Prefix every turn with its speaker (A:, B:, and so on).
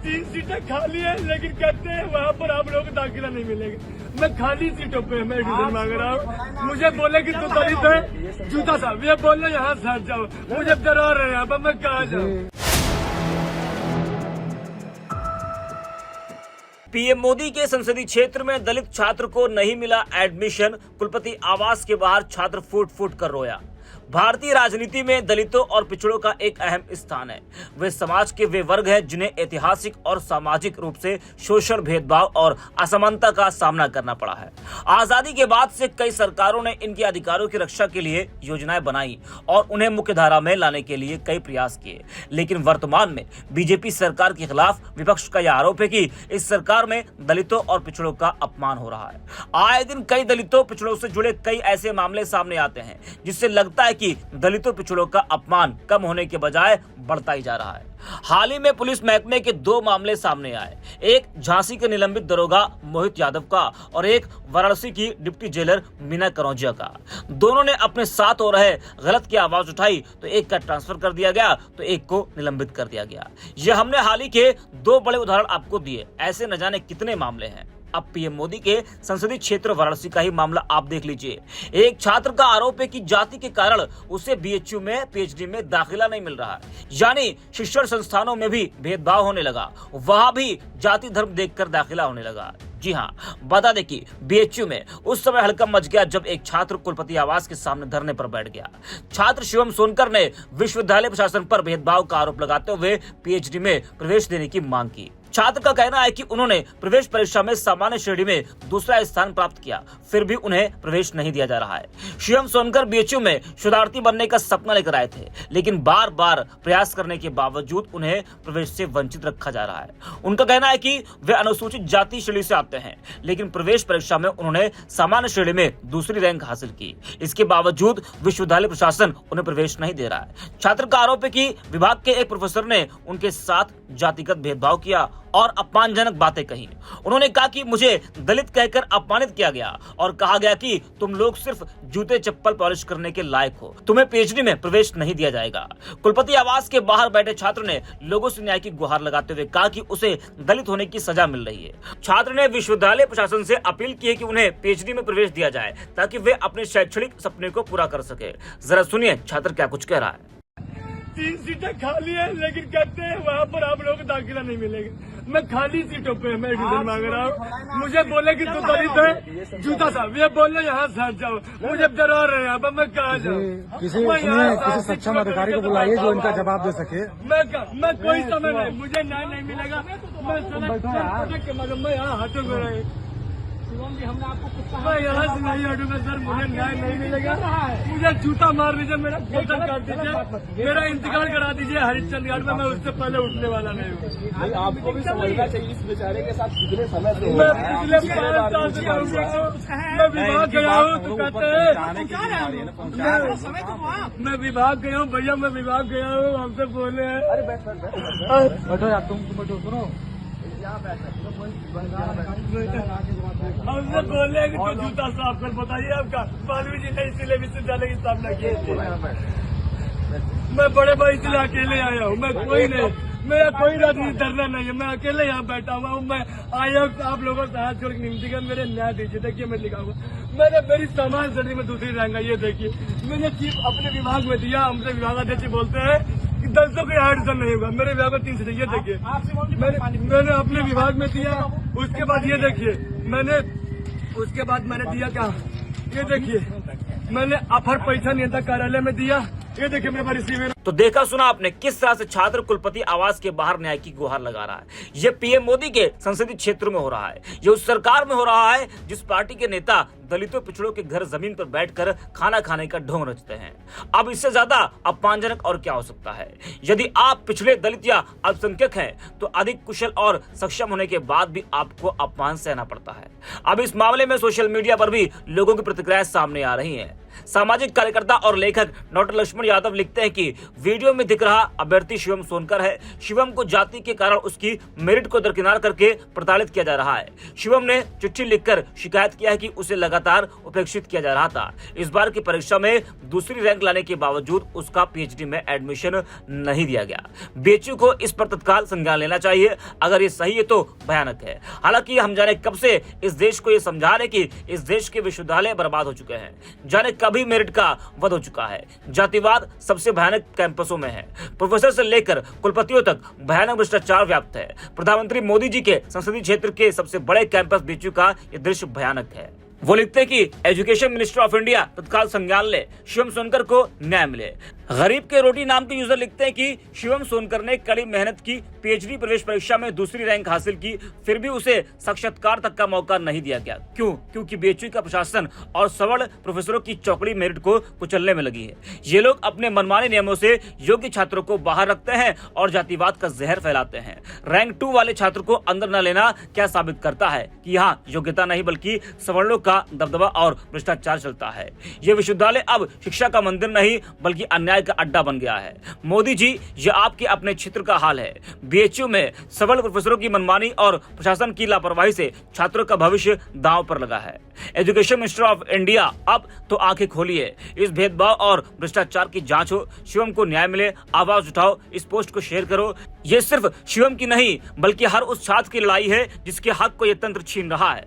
A: 3 सीटें खाली है, लेकिन कहते हैं वहाँ पर आप लोगों को दाखिला नहीं मिलेगा। मैं खाली सीटों पे मैं एडमिशन मांग रहा हूँ। मुझे बोले कि तू दलित है, जूता साहब ये बोल यहाँ से हट जाओ। मुझे डरा रहे हैं यहाँ पर, मैं कहाँ जाऊँ।
B: पीएम मोदी के संसदीय क्षेत्र में दलित छात्र को नहीं मिला एडमिशन, कुलपति आवास के बाहर छात्र फूट फूट कर रोया। भारतीय राजनीति में दलितों और पिछड़ों का एक अहम स्थान है। वे समाज के वे वर्ग हैं जिन्हें ऐतिहासिक और सामाजिक रूप से शोषण, भेदभाव और असमानता का सामना करना पड़ा है। आजादी के बाद से कई सरकारों ने इनके अधिकारों की रक्षा के लिए योजनाएं बनाई और उन्हें मुख्यधारा में लाने के लिए कई प्रयास किए, लेकिन वर्तमान में बीजेपी सरकार के खिलाफ विपक्ष का यह आरोप है कि इस सरकार में दलितों और पिछड़ों का अपमान हो रहा है। आए दिन कई दलितों पिछड़ों से जुड़े कई ऐसे मामले सामने आते हैं जिससे लगता है कि दलितों पिछड़ों का अपमान कम होने के बजाय बढ़ता ही जा रहा है। हाल ही में पुलिस महकमे के 2 मामले सामने आए, एक झांसी के निलंबित दरोगा मोहित यादव का और एक वाराणसी की डिप्टी जेलर मीना करौजिया का। दोनों ने अपने साथ हो रहे गलत की आवाज उठाई तो एक का ट्रांसफर कर दिया गया तो एक को निलंबित कर दिया गया। यह हमने हाल ही के 2 बड़े उदाहरण आपको दिए, ऐसे न जाने कितने मामले हैं। अब पीएम मोदी के संसदीय क्षेत्र वाराणसी का ही मामला आप देख लीजिए। एक छात्र का आरोप है कि जाति के कारण उसे बीएचयू में पीएचडी में दाखिला नहीं मिल रहा है, यानी शिक्षण संस्थानों में भी भेदभाव होने लगा, वहां भी जाति धर्म देखकर दाखिला होने लगा। जी हाँ, बता दें कि बीएचयू में उस समय हड़कंप मच गया जब एक छात्र कुलपति आवास के सामने धरने पर बैठ गया। छात्र शिवम सोनकर ने विश्वविद्यालय प्रशासन पर भेदभाव का आरोप लगाते हुए पीएचडी में प्रवेश देने की मांग की। छात्र का कहना है कि उन्होंने प्रवेश परीक्षा में सामान्य श्रेणी में दूसरा स्थान प्राप्त किया, फिर भी उन्हें प्रवेश नहीं दिया जा रहा है। शिवम सोनकर बीएचयू में शोधार्थी बनने का सपना लेकर आए थे, लेकिन बार बार प्रयास करने के बावजूद उन्हें प्रवेश से वंचित रखा जा रहा है। उनका कहना है कि वे अनुसूचित जाति श्रेणी से आते हैं, लेकिन प्रवेश परीक्षा में उन्होंने सामान्य श्रेणी में दूसरी रैंक हासिल की। इसके बावजूद विश्वविद्यालय प्रशासन उन्हें प्रवेश नहीं दे रहा है। छात्र का आरोप है कि विभाग के एक प्रोफेसर ने उनके साथ जातिगत भेदभाव किया और अपमानजनक बातें कही। उन्होंने कहा कि मुझे दलित कहकर अपमानित किया गया और कहा गया कि तुम लोग सिर्फ जूते चप्पल पॉलिश करने के लायक हो, तुम्हें पीएचडी में प्रवेश नहीं दिया जाएगा। कुलपति आवास के बाहर बैठे छात्र ने लोगों से न्याय की गुहार लगाते हुए कहा कि उसे दलित होने की सजा मिल रही है। छात्र ने विश्वविद्यालय प्रशासन से अपील की है कि उन्हें पीएचडी में प्रवेश दिया जाए ताकि वे अपने शैक्षणिक सपने को पूरा कर सके। जरा सुनिए छात्र क्या कुछ कह रहा है।
A: 3 सीटें खाली है, लेकिन कहते हैं वहाँ पर आप लोगों को दाखिला नहीं मिलेगा। मैं खाली सीटों पे मैं एडमिशन मांग रहा हूँ। मुझे बोले कि तू दलित है, जूता साहब ये बोल यहाँ से हट जाओ। मुझे डरा रहे हैं यहाँ पर, मैं कहाँ जाऊँ।
C: किसी सक्षम अधिकारी को बुलाइए जो इनका जवाब दे सके।
A: मैं कोई समय नहीं, मुझे न्याय नहीं मिलेगा। मैं यहाँ हटूंगा, हमने आपको कुछ कहा, मैं यहाँ से नहीं हटूंगा सर। मुझे न्याय नहीं मिलेगा। मुझे जूता मार दीजिए, मेरा गर्दन काट दीजिए, मेरा इंतकाल करा दीजिए हरिश्चंद्र घाट में। मैं उससे पहले उठने वाला नहीं हूँ।
D: आपको भी समझना चाहिए इस बेचारे के साथ कितने समय से
A: मैं पिछले 5 साल से मैं विभाग गया हूँ तो कहते हैं मैं विभाग गया हूँ भैया, मैं विभाग गया हूँ, हमसे बोले हैं।
D: अरे
C: बैठो यार, तुम बैठो, सुनो।
A: हमसे बोले कि तो जूता साफ कर। बताइए आपका मालवीय जी ने इसीलिए विश्वविद्यालय की स्थापना की थी। मैं बड़े भाई इसलिए अकेले आया हूँ, मैं कोई नहीं, मेरा कोई राजनीति धरना नहीं है। मैं अकेले यहाँ बैठा हुआ हूँ। मैं आया आप लोगों से हाथ जोड़ के निमती कर मेरे न्याय दीजिए। देखिए मैं लिखा हुआ, मैंने मेरी सामान्य श्रेणी में दूसरी रैंक है। ये देखिए मैंने चीफ अपने विभाग में दिया। हमसे विभागाध्यक्ष बोलते हैं कि दलितों को यहाँ एडमिशन नहीं होगा। मेरे विभाग में 3 सीटें। ये देखिए मैंने अपने विभाग में दिया। उसके बाद ये देखिए उसके बाद मैंने दिया क्या, ये देखिए मैंने अपर परीक्षा नियंत्रक कार्यालय में दिया। ये देखिए मेरे रिसीवर।
B: तो देखा सुना आपने किस तरह से छात्र कुलपति आवास के बाहर न्याय की गुहार लगा रहा है। ये पीएम मोदी के संसदीय क्षेत्र में हो रहा है, ये उस सरकार में हो रहा है जिस पार्टी के नेता दलितों पिछड़ों के घर जमीन पर बैठकर खाना खाने का ढोंग रचते हैं। अब इससे ज्यादा अपमानजनक और क्या हो सकता है। यदि आप पिछड़े, दलित या अल्पसंख्यक हैं तो अधिक कुशल और सक्षम होने के बाद भी आपको अपमान सहना पड़ता है। अब इस मामले में सोशल मीडिया पर भी लोगों की प्रतिक्रियाएं सामने आ रही हैं। सामाजिक कार्यकर्ता और लेखक डॉक्टर लक्ष्मण यादव लिखते हैं कि वीडियो में दिख रहा अभ्यर्थी शिवम सोनकर है। शिवम को जाति के कारण उसकी मेरिट को दरकिनार करके प्रताड़ित किया जा रहा है। शिवम ने चिट्ठी लिखकर शिकायत किया है कि उसे लगातार उपेक्षित किया जा रहा था। इस बार की परीक्षा में दूसरी रैंक लाने के बावजूद उसका पीएचडी में एडमिशन नहीं दिया गया। बीएचयू को इस पर तत्काल संज्ञान लेना चाहिए। अगर ये सही है तो भयानक है। हालांकि हम जाने कब से इस देश को ये समझा रहे कि इस देश के विश्वविद्यालय बर्बाद हो चुके हैं। जाने कभी मेरिट का वध हो चुका है। जातिवाद सबसे भयानक कैंपसों में है। प्रोफेसर से लेकर कुलपतियों तक भयानक भ्रष्टाचार व्याप्त है। प्रधानमंत्री मोदी जी के संसदीय क्षेत्र के सबसे बड़े कैंपस बीएचयू का यह दृश्य भयानक है। वो लिखते हैं कि एजुकेशन मिनिस्टर ऑफ इंडिया तत्काल संज्ञान ले, शिवम सोनकर को न्याय मिले। गरीब के रोटी नाम के यूजर लिखते हैं कि शिवम सोनकर ने कड़ी मेहनत की, पीएचडी प्रवेश परीक्षा में दूसरी रैंक हासिल की, फिर भी उसे साक्षात्कार तक का मौका नहीं दिया गया। क्यों? क्योंकि बीएचयू का प्रशासन और सवर्ण प्रोफेसरों की चौकड़ी मेरिट को कुचलने में लगी है। ये लोग अपने मनमाने नियमों से योग्य छात्रों को बाहर रखते हैं और जातिवाद का जहर फैलाते हैं। रैंक 2 वाले छात्र को अंदर न लेना क्या साबित करता है कि यहाँ योग्यता नहीं बल्कि सवर्णों का दबदबा और भ्रष्टाचार चलता है। यह विश्वविद्यालय अब शिक्षा का मंदिर नहीं बल्कि अन्याय का अड्डा बन गया है। मोदी जी, यह आपके अपने क्षेत्र का हाल है। बीएचयू में सवर्ण प्रोफेसरों की मनमानी और प्रशासन की लापरवाही से छात्रों का भविष्य दांव पर लगा है। एजुकेशन मिनिस्टर ऑफ इंडिया, अब तो आंखें खोलिए। इस भेदभाव और भ्रष्टाचार की जांच हो, शिवम को न्याय मिले। आवाज उठाओ, इस पोस्ट को शेयर करो। ये सिर्फ शिवम की नहीं बल्कि हर उस छात्र की लड़ाई है जिसके हक को यह तंत्र छीन रहा है।